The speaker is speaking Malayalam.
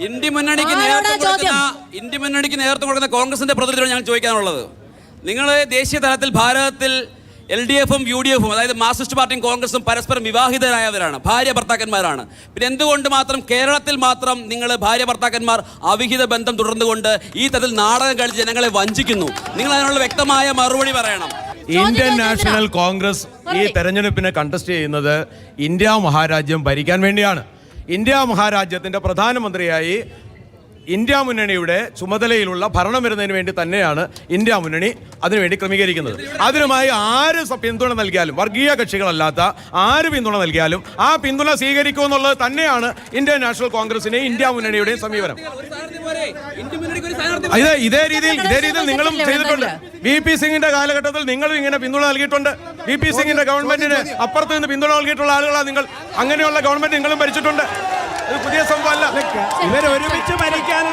ഇന്ത്യ മുന്നണിക്ക് നേതൃത്വം കൊടുക്കുന്ന കോൺഗ്രസിന്റെ പ്രതിനിധിയോട് ഞാൻ ചോദിക്കാനുള്ളത്, നിങ്ങൾ ദേശീയ തലത്തിൽ ഭാരതത്തിൽ LDFും UDFും അതായത് മാർക്സിസ്റ്റ് പാർട്ടിയും കോൺഗ്രസും പരസ്പരം വിവാഹിതരായവരാണ്, ഭാര്യ ഭർത്താക്കന്മാരാണ്. പിന്നെ എന്തുകൊണ്ട് മാത്രം കേരളത്തിൽ മാത്രം നിങ്ങൾ ഭാര്യ ഭർത്താക്കന്മാർ അവിഹിത ബന്ധം തുടർന്നുകൊണ്ട് ഈ തരത്തിൽ നാടകം കളിച്ച് ജനങ്ങളെ വഞ്ചിക്കുന്നു? നിങ്ങൾ അതിനുള്ള വ്യക്തമായ മറുപടി പറയണം. ഇന്ത്യൻ നാഷണൽ കോൺഗ്രസ് ഈ തെരഞ്ഞെടുപ്പിനെ കണ്ടസ്റ്റ് ചെയ്യുന്നത് ഇന്ത്യ മഹാരാജ്യം ഭരിക്കാൻ വേണ്ടിയാണ്. ഇന്ത്യ മഹാരാജ്യത്തിൻ്റെ പ്രധാനമന്ത്രിയായി ഇന്ത്യ മുന്നണിയുടെ ചുമതലയിലുള്ള ഭരണം വരുന്നതിന് വേണ്ടി തന്നെയാണ് ഇന്ത്യ മുന്നണി അതിനുവേണ്ടി ക്രമീകരിക്കുന്നത്. അതിനുമായി ആര് പിന്തുണ നൽകിയാലും, വർഗീയ കക്ഷികളല്ലാത്ത ആര് പിന്തുണ നൽകിയാലും ആ പിന്തുണ സ്വീകരിക്കുമെന്നുള്ളത് തന്നെയാണ് ഇന്ത്യൻ നാഷണൽ കോൺഗ്രസിന്റെയും ഇന്ത്യ മുന്നണിയുടെയും സമീപനം. ഇതേ രീതിയിൽ നിങ്ങളും ചെയ്തിട്ടുണ്ട്. VP സിംഗിന്റെ കാലഘട്ടത്തിൽ നിങ്ങളും ഇങ്ങനെ പിന്തുണ നൽകിയിട്ടുണ്ട്. VP സിംഗിന്റെ ഗവൺമെന്റിന് അപ്പുറത്ത് നിന്ന് പിന്തുണ നൽകിയിട്ടുള്ള ആളുകളാണ് നിങ്ങൾ. അങ്ങനെയുള്ള ഗവൺമെന്റ് നിങ്ങളും ഭരിച്ചിട്ടുണ്ട്. ഇത് പുതിയ സംഭവമല്ല. ഇവർ ഒരുമിച്ച് ഭരിക്കാൻ